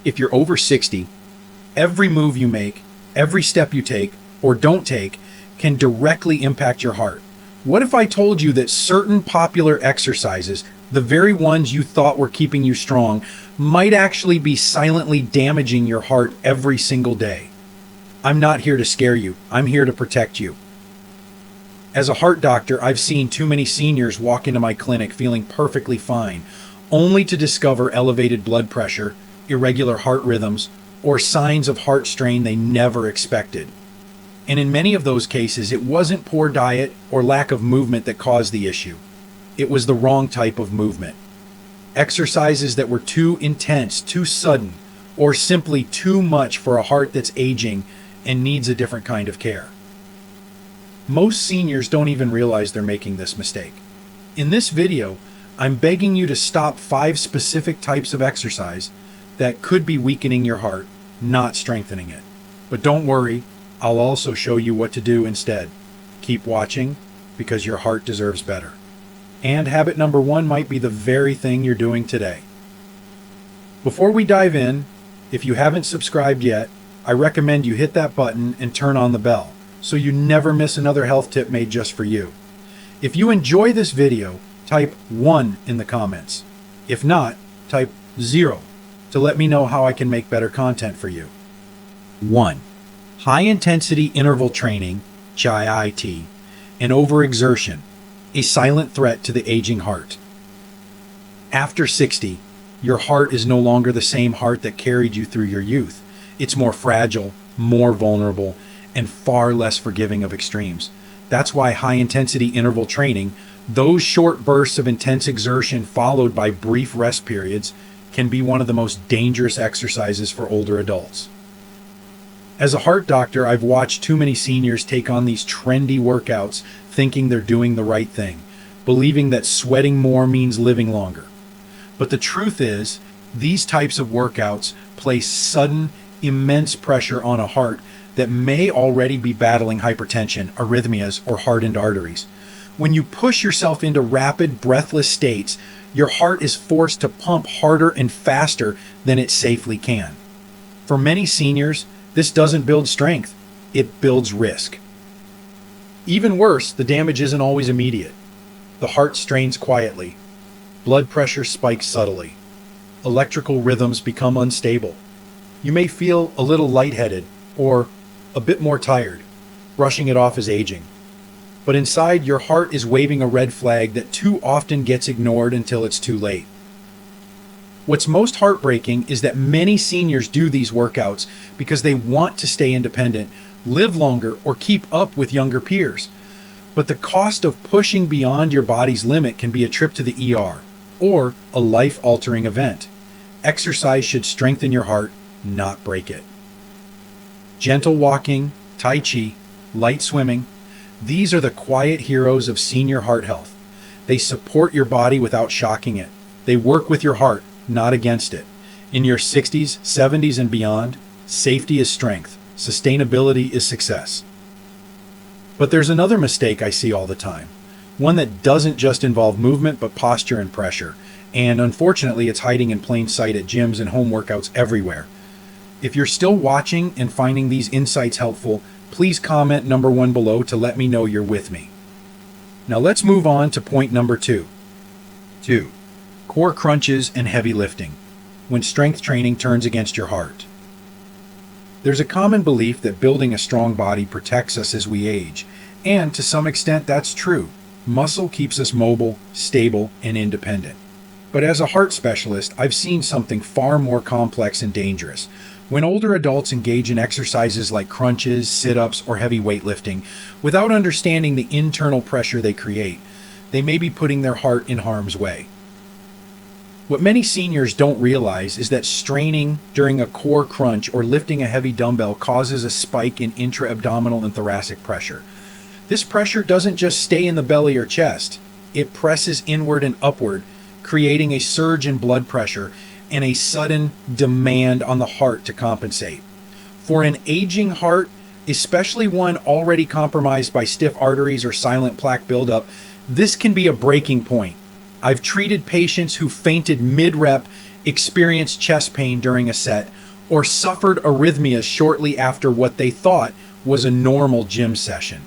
If you're over 60, every move you make, every step you take or don't take can directly impact your heart. What if I told you that certain popular exercises, the very ones you thought were keeping you strong, might actually be silently damaging your heart every single day? I'm not here to scare you. I'm here to protect you. As a heart doctor, I've seen too many seniors walk into my clinic feeling perfectly fine, only to discover elevated blood pressure, irregular heart rhythms, or signs of heart strain they never expected. And in many of those cases, it wasn't poor diet or lack of movement that caused the issue. It was the wrong type of movement. Exercises that were too intense, too sudden, or simply too much for a heart that's aging and needs a different kind of care. Most seniors don't even realize they're making this mistake. In this video, I'm begging you to stop 5 specific types of exercise that could be weakening your heart, not strengthening it. But don't worry, I'll also show you what to do instead. Keep watching, because your heart deserves better. And habit number 1 might be the very thing you're doing today. Before we dive in, if you haven't subscribed yet, I recommend you hit that button and turn on the bell, so you never miss another health tip made just for you. If you enjoy this video, type 1 in the comments. If not, type 0 to let me know how I can make better content for you. 1. High-intensity interval training, HIIT, and overexertion, a silent threat to the aging heart. After 60, your heart is no longer the same heart that carried you through your youth. It's more fragile, more vulnerable, and far less forgiving of extremes. That's why high-intensity interval training, those short bursts of intense exertion followed by brief rest periods, can be one of the most dangerous exercises for older adults. As a heart doctor, I've watched too many seniors take on these trendy workouts thinking they're doing the right thing, believing that sweating more means living longer. But the truth is, these types of workouts place sudden, immense pressure on a heart that may already be battling hypertension, arrhythmias, or hardened arteries. When you push yourself into rapid, breathless states, your heart is forced to pump harder and faster than it safely can. For many seniors, this doesn't build strength, it builds risk. Even worse, the damage isn't always immediate. The heart strains quietly. Blood pressure spikes subtly. Electrical rhythms become unstable. You may feel a little lightheaded or a bit more tired, brushing it off as aging. But inside, your heart is waving a red flag that too often gets ignored until it's too late. What's most heartbreaking is that many seniors do these workouts because they want to stay independent, live longer, or keep up with younger peers. But the cost of pushing beyond your body's limit can be a trip to the ER or a life-altering event. Exercise should strengthen your heart, not break it. Gentle walking, Tai Chi, light swimming, these are the quiet heroes of senior heart health. They support your body without shocking it. They work with your heart, not against it. In your 60s, 70s, and beyond, safety is strength. Sustainability is success. But there's another mistake I see all the time. One that doesn't just involve movement, but posture and pressure. And unfortunately, it's hiding in plain sight at gyms and home workouts everywhere. If you're still watching and finding these insights helpful, please comment number 1 below to let me know you're with me. Now let's move on to point number 2. 2. Core crunches and heavy lifting, when strength training turns against your heart. There's a common belief that building a strong body protects us as we age, and to some extent that's true. Muscle keeps us mobile, stable, and independent. But as a heart specialist, I've seen something far more complex and dangerous. When older adults engage in exercises like crunches, sit-ups, or heavy weightlifting, without understanding the internal pressure they create, they may be putting their heart in harm's way. What many seniors don't realize is that straining during a core crunch or lifting a heavy dumbbell causes a spike in intra-abdominal and thoracic pressure. This pressure doesn't just stay in the belly or chest, it presses inward and upward, creating a surge in blood pressure and a sudden demand on the heart to compensate. For an aging heart, especially one already compromised by stiff arteries or silent plaque buildup, this can be a breaking point. I've treated patients who fainted mid-rep experienced chest pain during a set, or suffered arrhythmias shortly after what they thought was a normal gym session.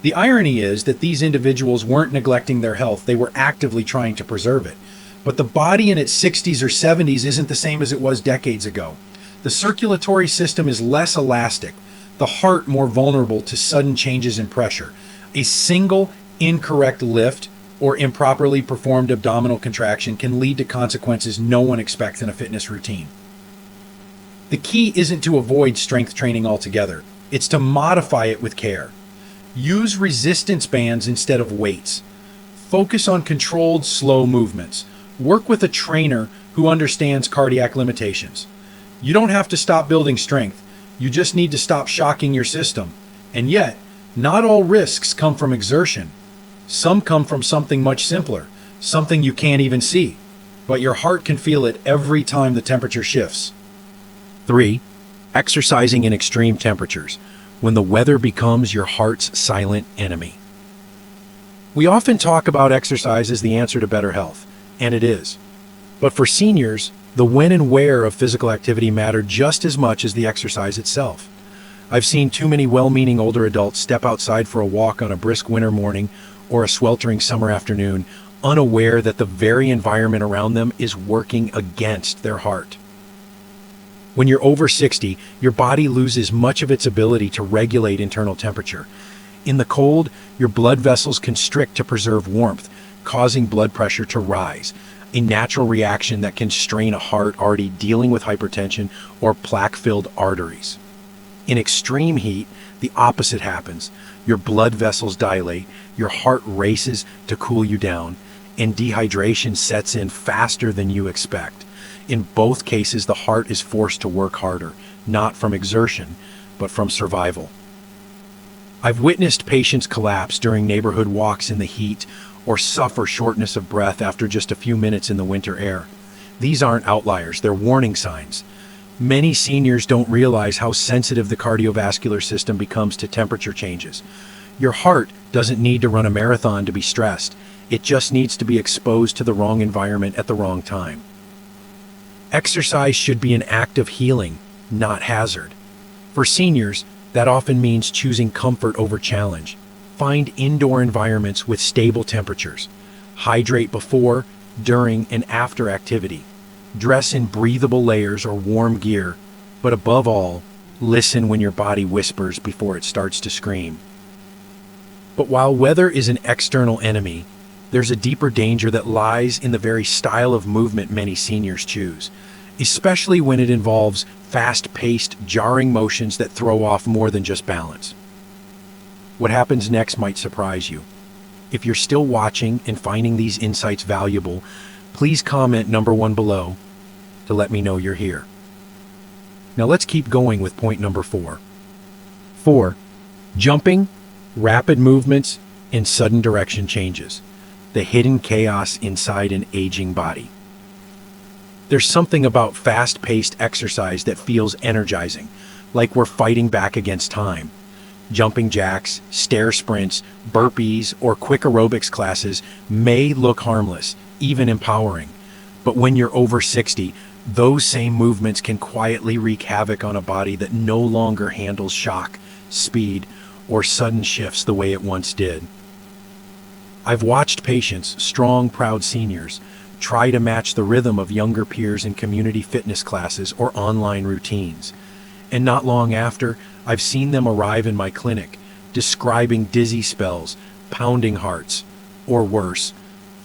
The irony is that these individuals weren't neglecting their health, they were actively trying to preserve it. But the body in its 60s or 70s isn't the same as it was decades ago. The circulatory system is less elastic, the heart more vulnerable to sudden changes in pressure. A single incorrect lift or improperly performed abdominal contraction can lead to consequences no one expects in a fitness routine. The key isn't to avoid strength training altogether, it's to modify it with care. Use resistance bands instead of weights. Focus on controlled, slow movements. Work with a trainer who understands cardiac limitations. You don't have to stop building strength, you just need to stop shocking your system. And yet, not all risks come from exertion. Some come from something much simpler, something you can't even see, but your heart can feel it every time the temperature shifts. 3. Exercising in extreme temperatures, when the weather becomes your heart's silent enemy. We often talk about exercise as the answer to better health, and it is. But for seniors, the when and where of physical activity matter just as much as the exercise itself. I've seen too many well-meaning older adults step outside for a walk on a brisk winter morning or a sweltering summer afternoon, unaware that the very environment around them is working against their heart. When you're over 60, your body loses much of its ability to regulate internal temperature. In the cold, your blood vessels constrict to preserve warmth, causing blood pressure to rise, a natural reaction that can strain a heart already dealing with hypertension or plaque-filled arteries. In extreme heat, the opposite happens. Your blood vessels dilate, your heart races to cool you down, and dehydration sets in faster than you expect. In both cases, the heart is forced to work harder, not from exertion, but from survival. I've witnessed patients collapse during neighborhood walks in the heat or suffer shortness of breath after just a few minutes in the winter air. These aren't outliers, they're warning signs. Many seniors don't realize how sensitive the cardiovascular system becomes to temperature changes. Your heart doesn't need to run a marathon to be stressed. It just needs to be exposed to the wrong environment at the wrong time. Exercise should be an act of healing, not hazard. For seniors, that often means choosing comfort over challenge. Find indoor environments with stable temperatures. Hydrate before, during, and after activity. Dress in breathable layers or warm gear, but above all, listen when your body whispers before it starts to scream. But while weather is an external enemy, there's a deeper danger that lies in the very style of movement many seniors choose, especially when it involves fast-paced, jarring motions that throw off more than just balance. What happens next might surprise you. If you're still watching and finding these insights valuable, please comment number 1 below to let me know you're here. Now let's keep going with point number 4. 4. Jumping, rapid movements, and sudden direction changes. The hidden chaos inside an aging body. There's something about fast-paced exercise that feels energizing, like we're fighting back against time. Jumping jacks, stair sprints, burpees, or quick aerobics classes may look harmless, even empowering. But when you're over 60, those same movements can quietly wreak havoc on a body that no longer handles shock, speed, or sudden shifts the way it once did. I've watched patients, strong, proud seniors, try to match the rhythm of younger peers in community fitness classes or online routines. And not long after, I've seen them arrive in my clinic, describing dizzy spells, pounding hearts, or worse,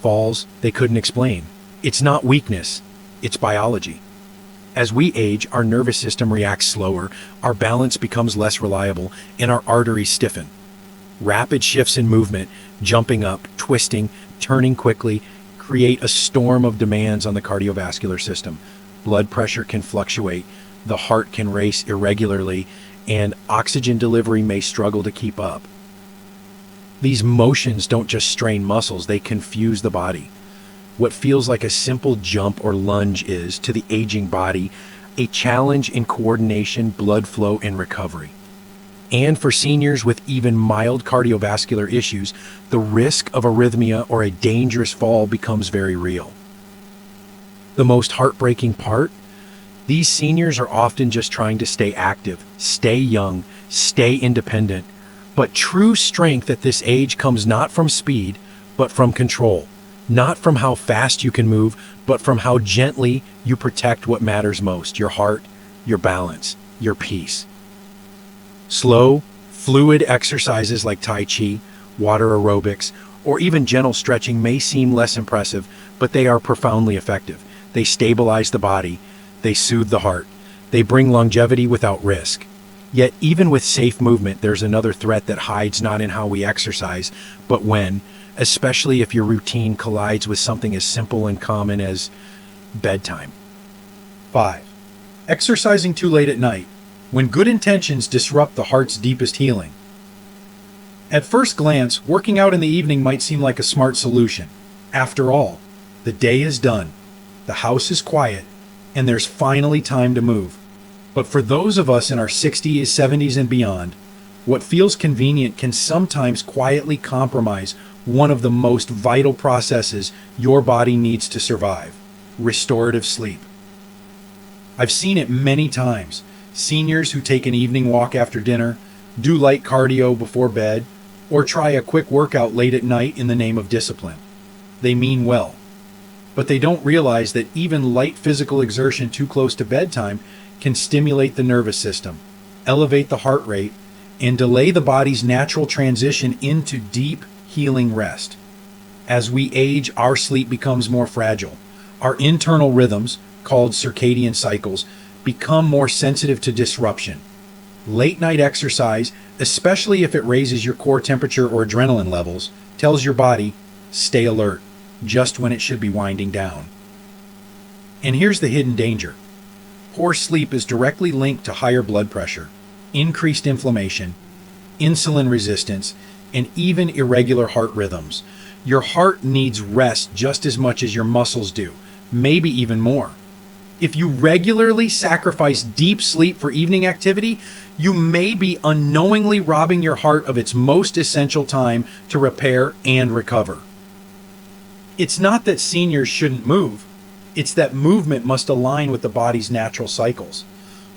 falls they couldn't explain. It's not weakness, it's biology. As we age, our nervous system reacts slower, our balance becomes less reliable, and our arteries stiffen. Rapid shifts in movement, jumping up, twisting, turning quickly, create a storm of demands on the cardiovascular system. Blood pressure can fluctuate, the heart can race irregularly, and oxygen delivery may struggle to keep up. These motions don't just strain muscles, they confuse the body. What feels like a simple jump or lunge is, to the aging body, a challenge in coordination, blood flow, and recovery. And for seniors with even mild cardiovascular issues, the risk of arrhythmia or a dangerous fall becomes very real. the most heartbreaking part? These seniors are often just trying to stay active, stay young, stay independent. But true strength at this age comes not from speed, but from control. Not from how fast you can move, but from how gently you protect what matters most: your heart, your balance, your peace. Slow, fluid exercises like Tai Chi, water aerobics, or even gentle stretching may seem less impressive, but they are profoundly effective. They stabilize the body, they soothe the heart, they bring longevity without risk. Yet even with safe movement, there's another threat that hides not in how we exercise, but when, especially if your routine collides with something as simple and common as bedtime. 5. Exercising too late at night, when good intentions disrupt the heart's deepest healing. At first glance, working out in the evening might seem like a smart solution. After all, the day is done, the house is quiet, and there's finally time to move. But for those of us in our 60s, 70s, and beyond, what feels convenient can sometimes quietly compromise one of the most vital processes your body needs to survive: restorative sleep. I've seen it many times. Seniors who take an evening walk after dinner, do light cardio before bed, or try a quick workout late at night in the name of discipline. They mean well, but they don't realize that even light physical exertion too close to bedtime can stimulate the nervous system, elevate the heart rate, and delay the body's natural transition into deep, healing rest. As we age, our sleep becomes more fragile. Our internal rhythms, called circadian cycles, become more sensitive to disruption. Late night exercise, especially if it raises your core temperature or adrenaline levels, tells your body, stay alert, just when it should be winding down. And here's the hidden danger. Poor sleep is directly linked to higher blood pressure, increased inflammation, insulin resistance, and even irregular heart rhythms. Your heart needs rest just as much as your muscles do, maybe even more. If you regularly sacrifice deep sleep for evening activity, you may be unknowingly robbing your heart of its most essential time to repair and recover. It's not that seniors shouldn't move. It's that movement must align with the body's natural cycles.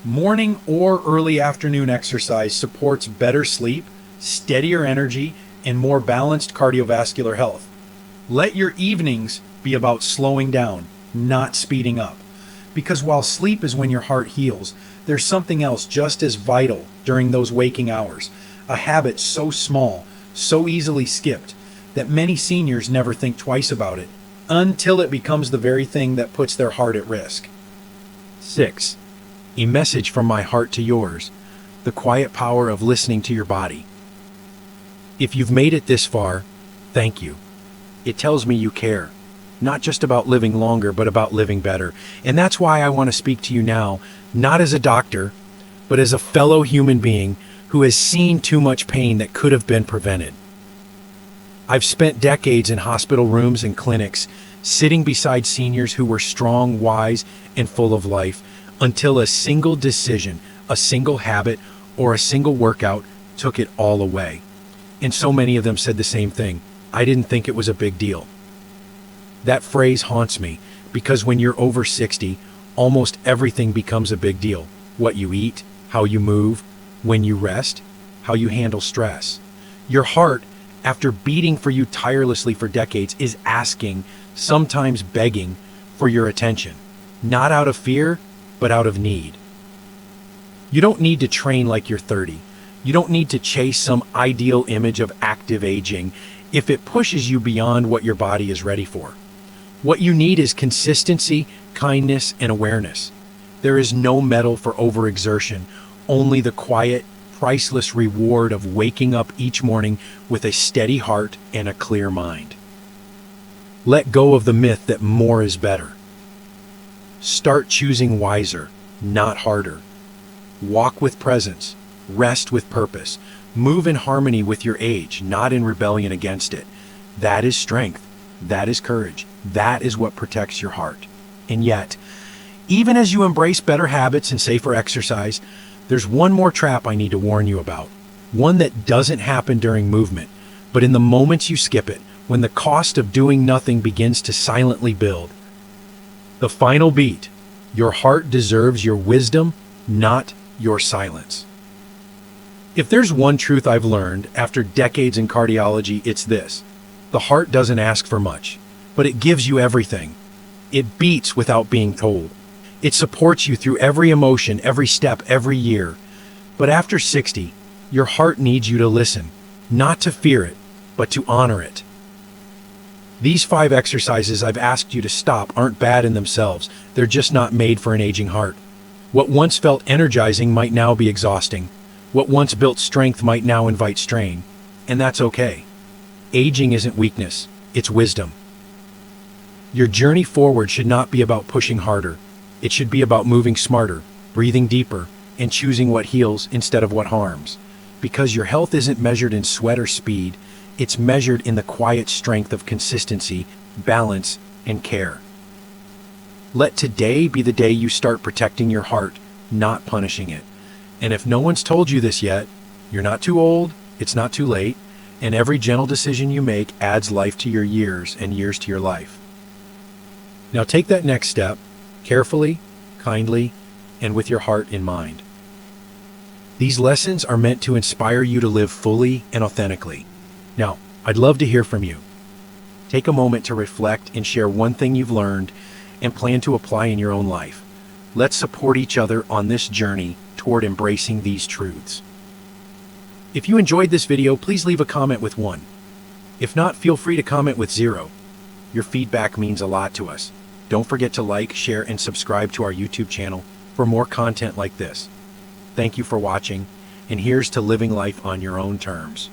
Morning or early afternoon exercise supports better sleep, steadier energy, and more balanced cardiovascular health. Let your evenings be about slowing down, not speeding up. Because while sleep is when your heart heals, there's something else just as vital during those waking hours. A habit so small, so easily skipped, that many seniors never think twice about it, until it becomes the very thing that puts their heart at risk. 6. A message from my heart to yours: the quiet power of listening to your body. If you've made it this far, thank you. It tells me you care, not just about living longer, but about living better. And that's why I want to speak to you now, not as a doctor, but as a fellow human being who has seen too much pain that could have been prevented. I've spent decades in hospital rooms and clinics, sitting beside seniors who were strong, wise, and full of life, until a single decision, a single habit, or a single workout took it all away. And so many of them said the same thing: I didn't think it was a big deal. That phrase haunts me, because when you're over 60, almost everything becomes a big deal. What you eat, how you move, when you rest, how you handle stress. Your heart, after beating for you tirelessly for decades, is asking, sometimes begging, for your attention. Not out of fear, but out of need. You don't need to train like you're 30. You don't need to chase some ideal image of active aging if it pushes you beyond what your body is ready for. What you need is consistency, kindness, and awareness. There is no medal for overexertion, only the quiet, priceless reward of waking up each morning with a steady heart and a clear mind. Let go of the myth that more is better. Start choosing wiser, not harder. Walk with presence, rest with purpose, move in harmony with your age, not in rebellion against it. That is strength. That is courage. That is what protects your heart. And yet, even as you embrace better habits and safer exercise, there's one more trap I need to warn you about. One that doesn't happen during movement, but in the moments you skip it, when the cost of doing nothing begins to silently build. The final beat. Your heart deserves your wisdom, not your silence. If there's one truth I've learned after decades in cardiology, it's this. The heart doesn't ask for much, but it gives you everything. It beats without being told. It supports you through every emotion, every step, every year. But after 60, your heart needs you to listen, not to fear it, but to honor it. These 5 exercises I've asked you to stop aren't bad in themselves. They're just not made for an aging heart. What once felt energizing might now be exhausting. What once built strength might now invite strain. And that's okay. Aging isn't weakness, it's wisdom. Your journey forward should not be about pushing harder. It should be about moving smarter, breathing deeper, and choosing what heals instead of what harms. Because your health isn't measured in sweat or speed, it's measured in the quiet strength of consistency, balance, and care. Let today be the day you start protecting your heart, not punishing it. And if no one's told you this yet, you're not too old, it's not too late, and every gentle decision you make adds life to your years and years to your life. Now take that next step, carefully, kindly, and with your heart in mind. These lessons are meant to inspire you to live fully and authentically. Now, I'd love to hear from you. Take a moment to reflect and share one thing you've learned and plan to apply in your own life. Let's support each other on this journey toward embracing these truths. If you enjoyed this video, please leave a comment with 1. If not, feel free to comment with 0. Your feedback means a lot to us. Don't forget to like, share, and subscribe to our YouTube channel for more content like this. Thank you for watching, and here's to living life on your own terms.